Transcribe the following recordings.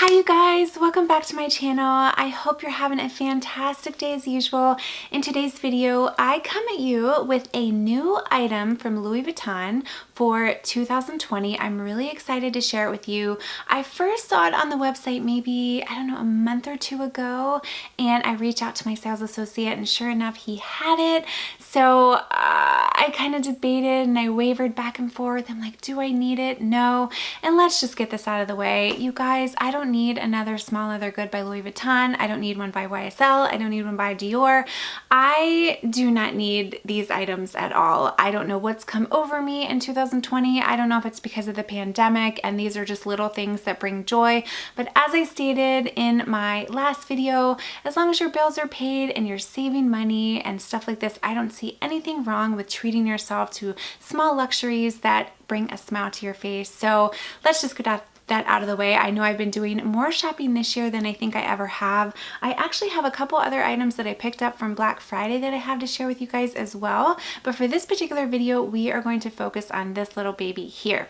Hi you guys, welcome back to my channel. I hope you're having a fantastic day as usual. In today's video, I come at you with a new item from Louis Vuitton for 2020. I'm really excited to share it with you. I first saw it on the website maybe, I don't know, a month or two ago, and I reached out to my sales associate and sure enough, he had it. So I kind of debated and I wavered back and forth. I'm like, do I need it? No. And let's just get this out of the way. You guys, I don't need another small leather good by Louis Vuitton. I don't need one by YSL. I don't need one by Dior. I do not need these items at all. I don't know what's come over me in 2020. I don't know if it's because of the pandemic and these are just little things that bring joy. But as I stated in my last video, as long as your bills are paid and you're saving money and stuff like this, I don't see anything wrong with treating yourself to small luxuries that bring a smile to your face. So let's just get that out of the way. I know I've been doing more shopping this year than I think I ever have. I actually have a couple other items that I picked up from Black Friday that I have to share with you guys as well. But for this particular video, we are going to focus on this little baby here.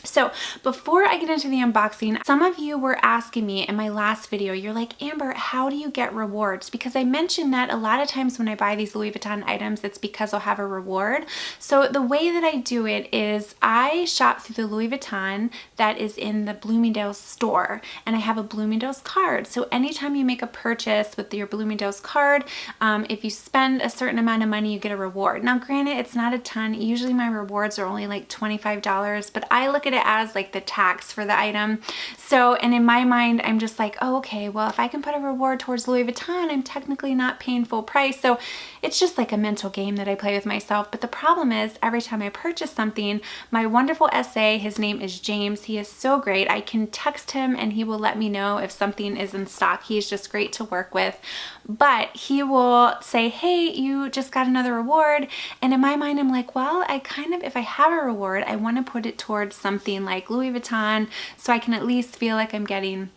So before I get into the unboxing, some of you were asking me in my last video, you're like, Amber, how do you get rewards? Because I mentioned that a lot of times when I buy these Louis Vuitton items, it's because I'll have a reward. So the way that I do it is I shop through the Louis Vuitton that is in the Bloomingdale's store, and I have a Bloomingdale's card. So anytime you make a purchase with your Bloomingdale's card, if you spend a certain amount of money, you get a reward. Now granted, it's not a ton. Usually my rewards are only like $25, but I look at it as like the tax for the item. So, and in my mind, I'm just like, oh, okay, well, if I can put a reward towards Louis Vuitton, I'm technically not paying full price. So it's just like a mental game that I play with myself. But the problem is every time I purchase something, my wonderful SA, his name is James. He is so great. I can text him and he will let me know if something is in stock. He's just great to work with. But he will say, hey, you just got another reward. And in my mind, I'm like, well, I kind of, if I have a reward, I want to put it towards something like Louis Vuitton so I can at least feel like I'm getting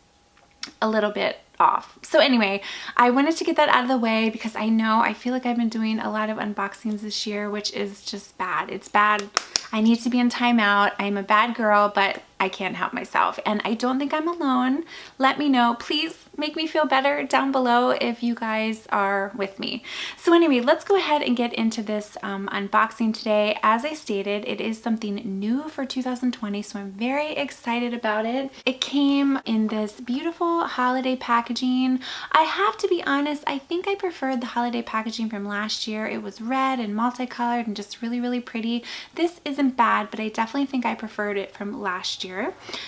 a little bit off. So anyway, I wanted to get that out of the way because I feel like I've been doing a lot of unboxings this year, which is just bad. It's bad. I need to be in timeout. I'm a bad girl, but I can't help myself. And I don't think I'm alone. Let me know. Please make me feel better down below if you guys are with me. So anyway, let's go ahead and get into this unboxing today. As I stated, it is something new for 2020, so I'm very excited about it. It came in this beautiful holiday packaging. I have to be honest, I think I preferred the holiday packaging from last year. It was red and multicolored and just really, really pretty. This isn't bad, but I definitely think I preferred it from last year.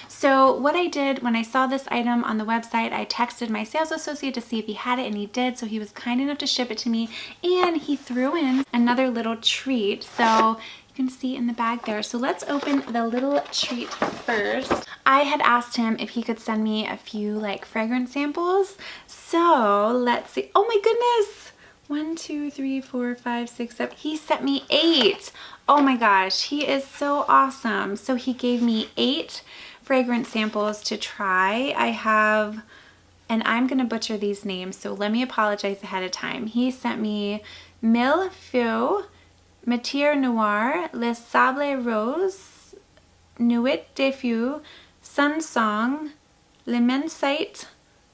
So what I did when I saw this item on the website, I texted my sales associate to see if he had it, and he did. So he was kind enough to ship it to me, and he threw in another little treat. So you can see in the bag there. So let's open the little treat first. I had asked him if he could send me a few like fragrance samples. So let's see. Oh my goodness. 1, 2, 3, 4, 5, 6, 7. He sent me 8. Oh my gosh, he is so awesome. So he gave me 8 fragrance samples to try. I have, and I'm gonna butcher these names, so let me apologize ahead of time. He sent me Mille Feux, Matière Noire, Le Sable Rose, Nuit de Feu, Sun Song, Le Mensite,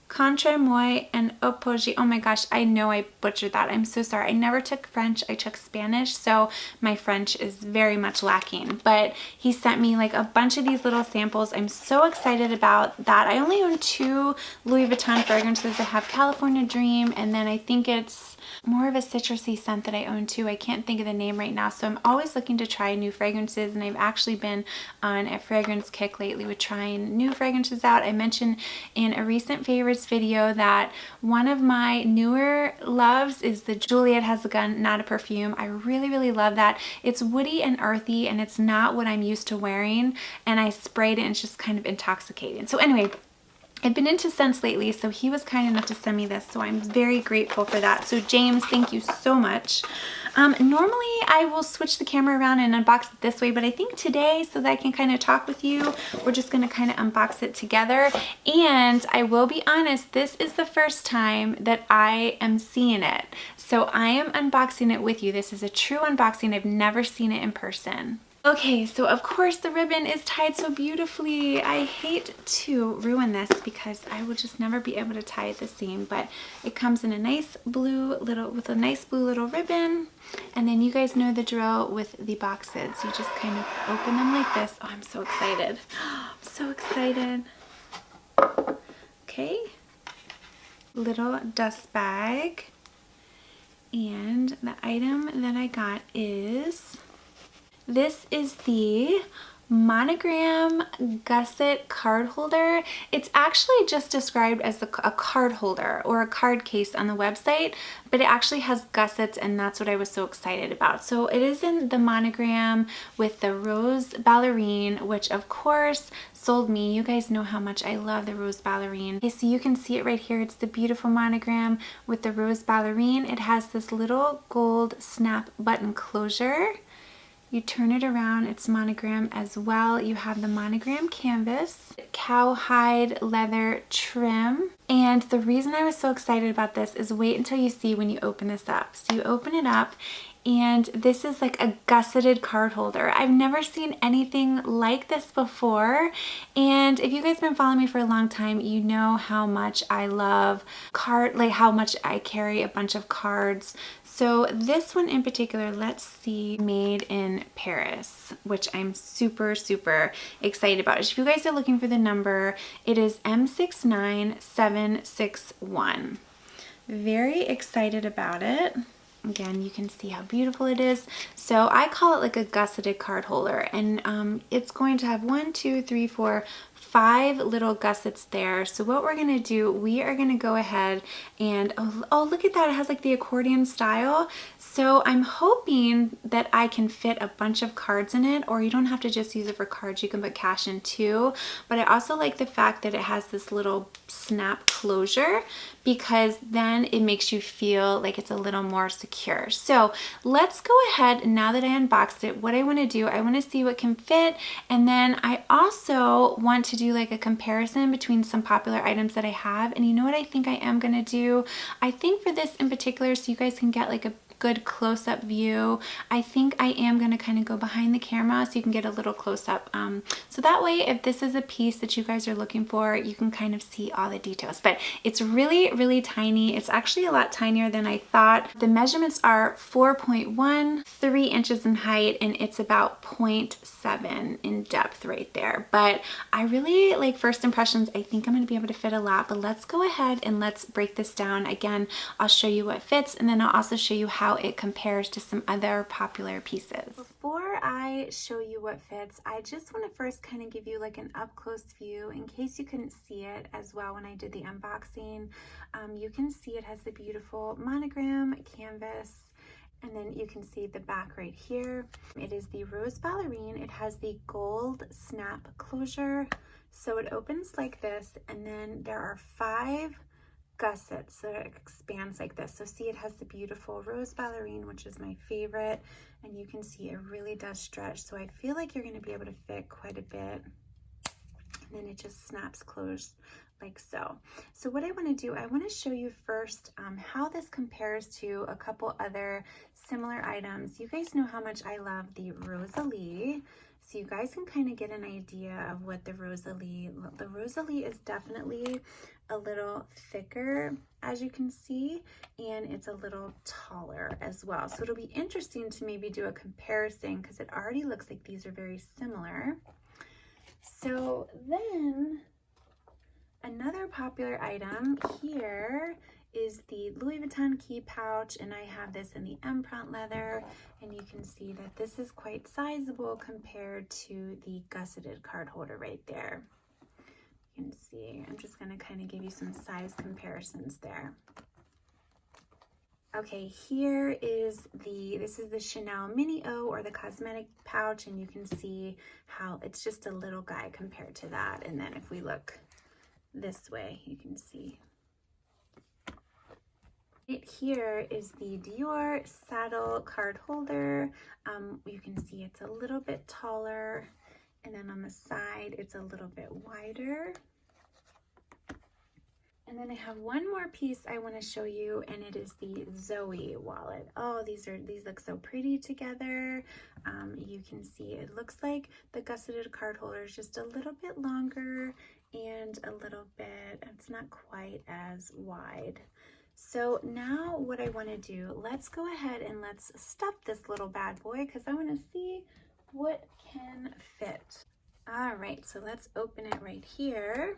Contre Moi, and Apogee. Oh my gosh, I know I butchered that. I'm so sorry. I never took French. I took Spanish, so my French is very much lacking. But he sent me like a bunch of these little samples. I'm so excited about that. I only own 2 Louis Vuitton fragrances. I have California Dream, and then I think it's more of a citrusy scent that I own too. I can't think of the name right now, so I'm always looking to try new fragrances, and I've actually been on a fragrance kick lately with trying new fragrances out. I mentioned in a recent favorites video that one of my newer loves is the Juliet Has a Gun, Not a Perfume. I really, really love that. It's woody and earthy, and it's not what I'm used to wearing, and I sprayed it and it's just kind of intoxicating. So anyway, I've been into scents lately, so he was kind enough to send me this, so I'm very grateful for that. So James, thank you so much. Normally I will switch the camera around and unbox it this way, but I think today, so that I can kind of talk with you, we're just going to kind of unbox it together. And I will be honest, this is the first time that I am seeing it. So I am unboxing it with you. This is a true unboxing. I've never seen it in person. Okay, so of course the ribbon is tied so beautifully. I hate to ruin this because I will just never be able to tie it the same, but it comes in a nice blue little, with a nice blue little ribbon. And then you guys know the drill with the boxes. You just kind of open them like this. Oh, I'm so excited. I'm so excited. Okay. Little dust bag. And the item that I got is, this is the Monogram Gusset card holder. It's actually just described as a card holder or a card case on the website, but it actually has gussets, and that's what I was so excited about. So it is in the monogram with the rose ballerine, which of course sold me. You guys know how much I love the rose ballerine. Okay, so you can see it right here. It's the beautiful monogram with the rose ballerine. It has this little gold snap button closure. You turn it around, it's monogram as well. You have the monogram canvas, cowhide leather trim. And the reason I was so excited about this is wait until you see when you open this up. So you open it up, and this is like a gusseted card holder. I've never seen anything like this before. And if you guys have been following me for a long time, you know how much I love how much I carry a bunch of cards. So this one in particular, let's see, made in Paris, which I'm super, super excited about. If you guys are looking for the number, it is M69761. Very excited about it. Again, you can see how beautiful it is. So I call it like a gusseted card holder, and it's going to have 5 little gussets there. So what we're gonna do, we are gonna go ahead and, oh look at that, it has like the accordion style. So I'm hoping that I can fit a bunch of cards in it, or you don't have to just use it for cards, you can put cash in too. But I also like the fact that it has this little snap closure, because then it makes you feel like it's a little more secure. So let's go ahead, now that I unboxed it, what I wanna do, I wanna see what can fit, and then I also want to do like a comparison between some popular items that I have. And you know what I think I am gonna do? I think for this in particular, so you guys can get like a good close-up view, I think I am going to kind of go behind the camera so you can get a little close-up. So that way, if this is a piece that you guys are looking for, you can kind of see all the details. But it's really, really tiny. It's actually a lot tinier than I thought. The measurements are 4.13 inches in height, and it's about 0.7 in depth right there. But I really like, first impressions, I think I'm going to be able to fit a lot. But let's go ahead and let's break this down. Again, I'll show you what fits, and then I'll also show you how it compares to some other popular pieces. Before I show you what fits, I just want to first kind of give you like an up-close view in case you couldn't see it as well when I did the unboxing. You can see it has the beautiful monogram canvas, and then you can see the back right here. It is the rose ballerine. It has the gold snap closure, so it opens like this, and then there are 5 gussets, so it expands like this. So see, it has the beautiful rose ballerine, which is my favorite, and you can see it really does stretch, so I feel like you're going to be able to fit quite a bit. And then it just snaps closed like so. So what I want to do, I want to show you first how this compares to a couple other similar items. You guys know how much I love the Rosalie, so you guys can kind of get an idea of what the Rosalie is. Definitely a little thicker, as you can see, and it's a little taller as well. So it'll be interesting to maybe do a comparison, because it already looks like these are very similar. So then another popular item here is the Louis Vuitton key pouch, and I have this in the empreinte leather, and you can see that this is quite sizable compared to the gusseted card holder right there. You can see, I'm just going to kind of give you some size comparisons there. Okay, here is this is the Chanel Mini O, or the cosmetic pouch, and you can see how it's just a little guy compared to that. And then if we look this way, you can see it. Here is the Dior saddle card holder. You can see it's a little bit taller, and then on the side it's a little bit wider. And then I have one more piece I want to show you, and it is the Zoe wallet. Oh, these look so pretty together. You can see it looks like the gusseted card holder is just a little bit longer and a little bit, it's not quite as wide. So now what I want to do, let's go ahead and let's stuff this little bad boy because I want to see what can fit. All right, so let's open it right here.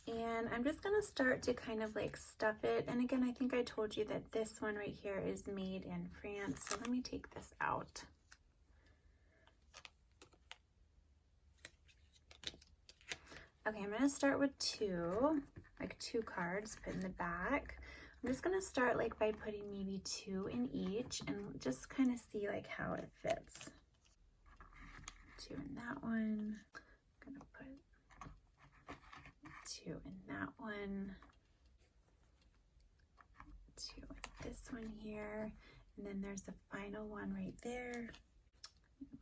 And I'm just gonna start to kind of like stuff it. And again, I think I told you that this one right here is made in France. So let me take this out. Okay, I'm gonna start with two cards, put in the back. I'm just gonna start like by putting maybe 2 in each and just kind of see like how it fits. 2 in that one. I'm gonna put 2 in that one, 2 in this one here, and then there's the final one right there,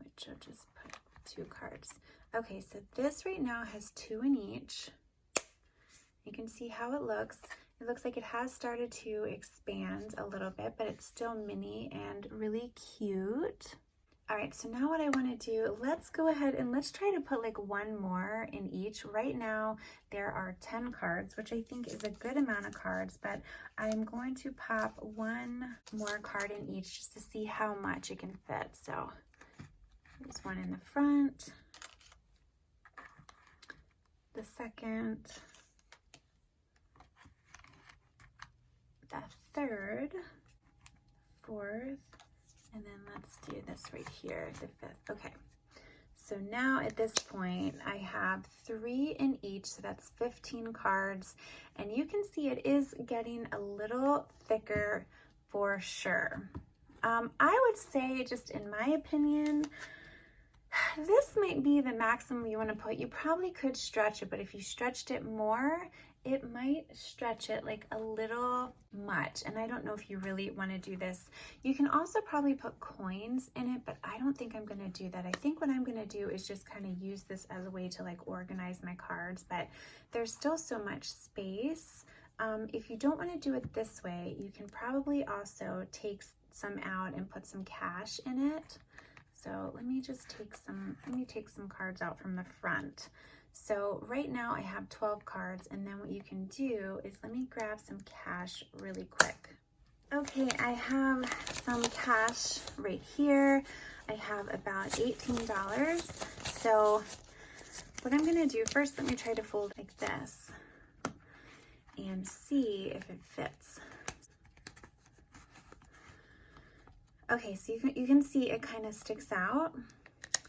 which I'll just put 2 cards. Okay, so this right now has 2 in each. You can see how it looks. It looks like it has started to expand a little bit, but it's still mini and really cute. All right, so now what I want to do, let's go ahead and let's try to put like 1 more in each. Right now, there are 10 cards, which I think is a good amount of cards, but I'm going to pop 1 more card in each just to see how much it can fit. So there's 1 in the front, the second, the third, 4th, and then let's do this right here, the 5th. Okay, so now at this point, I have 3 in each, so that's 15 cards. And you can see it is getting a little thicker for sure. I would say, just in my opinion, this might be the maximum you want to put. You probably could stretch it, but if you stretched it more, it might stretch it like a little much. And I don't know if you really want to do this. You can also probably put coins in it, but I don't think I'm going to do that. I think what I'm going to do is just kind of use this as a way to like organize my cards, but there's still so much space. If you don't want to do it this way, you can probably also take some out and put some cash in it. So let me just take some cards out from the front. So right now I have 12 cards, and then what you can do is let me grab some cash really quick. Okay, I have some cash right here. I have about $18. So what I'm gonna do first, let me try to fold like this and see if it fits. Okay, so you can see it kind of sticks out.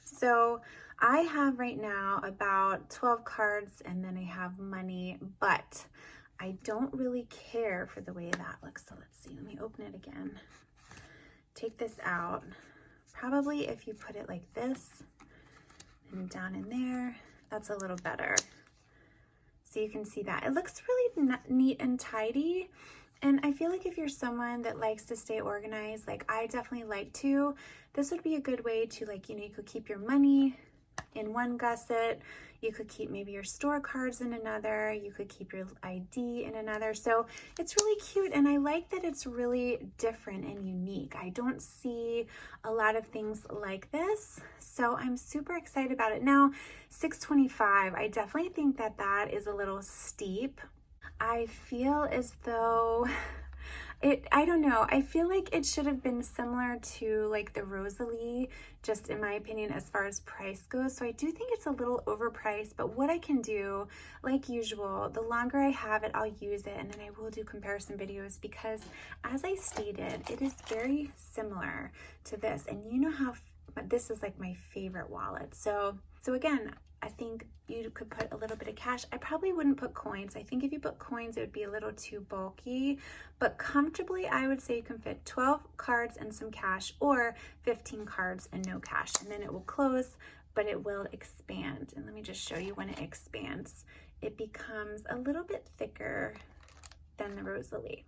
So I have right now about 12 cards, and then I have money, but I don't really care for the way that looks. So let's see, let me open it again. Take this out. Probably if you put it like this and down in there, that's a little better. So you can see that. It looks really neat and tidy. And I feel like if you're someone that likes to stay organized, like I definitely like to, this would be a good way to, like, you know, you could keep your money in one gusset, you could keep maybe your store cards in another, you could keep your ID in another. So it's really cute, and I like that it's really different and unique. I don't see a lot of things like this, so I'm super excited about it. Now, $6.25, I definitely think that that is a little steep. I feel as though I don't know, I feel like it should have been similar to like the Rosalie, just in my opinion, as far as price goes. So I do think it's a little overpriced, but what I can do, like usual, the longer I have it, I'll use it, and then I will do comparison videos because, as I stated, it is very similar to this. And you know how this is like my favorite wallet. So again, I think you could put a little bit of cash. I probably wouldn't put coins. I think if you put coins, it would be a little too bulky, but comfortably, I would say you can fit 12 cards and some cash, or 15 cards and no cash, and then it will close, but it will expand. And let me just show you when it expands. It becomes a little bit thicker than the Rosalie.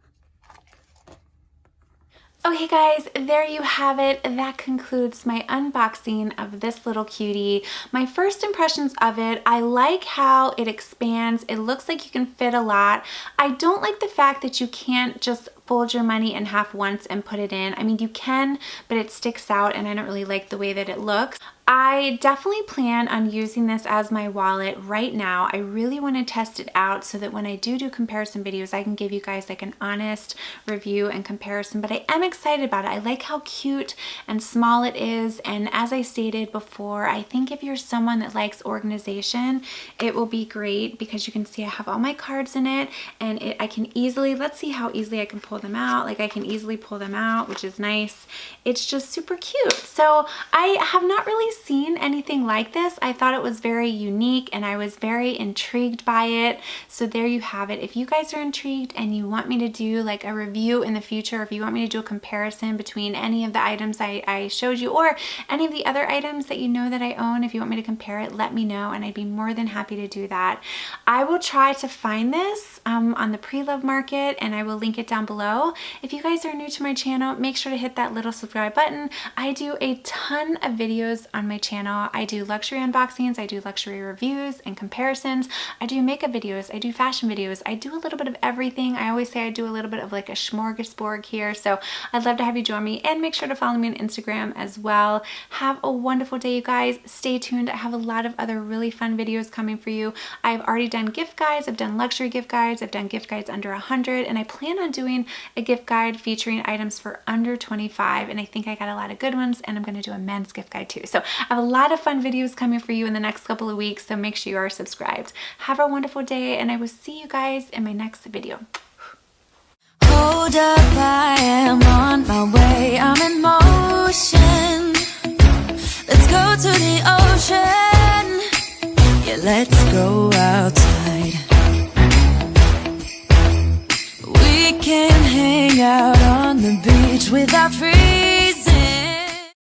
Okay guys, there you have it. That concludes my unboxing of this little cutie. My first impressions of it, I like how it expands. It looks like you can fit a lot. I don't like the fact that you can't just fold your money in half once and put it in. I mean, you can, but it sticks out and I don't really like the way that it looks. I definitely plan on using this as my wallet right now. I really want to test it out so that when I do comparison videos, I can give you guys like an honest review and comparison, but I am excited about it. I like how cute and small it is, and as I stated before, I think if you're someone that likes organization, it will be great because you can see I have all my cards in it, and I can easily, let's see how easily I can pull them out. Like I can easily pull them out, which is nice. It's just super cute. So I have not really seen anything like this. I thought it was very unique and I was very intrigued by it. So there you have it. If you guys are intrigued and you want me to do like a review in the future, if you want me to do a comparison between any of the items I showed you or any of the other items that you know that I own, if you want me to compare it, let me know and I'd be more than happy to do that. I will try to find this on the pre-love market and I will link it down below. If you guys are new to my channel, make sure to hit that little subscribe button. I do a ton of videos on my channel. I do luxury unboxings, I do luxury reviews and comparisons, I do makeup videos, I do fashion videos, I do a little bit of everything. I always say I do a little bit of like a smorgasbord here, so I'd love to have you join me, and make sure to follow me on Instagram as well. Have a wonderful day, you guys. Stay tuned. I have a lot of other really fun videos coming for you. I've already done gift guides, I've done luxury gift guides, I've done gift guides under 100, and I plan on doing a gift guide featuring items for under 25, and I think I got a lot of good ones, and I'm going to do a men's gift guide too. So I have a lot of fun videos coming for you in the next couple of weeks, so make sure you are subscribed. Have a wonderful day, and I will see you guys in my next video. Hold up, I am on my way, I'm in motion. Let's go to the ocean. Yeah, let's go outside. We can hang out on the beach without freezing.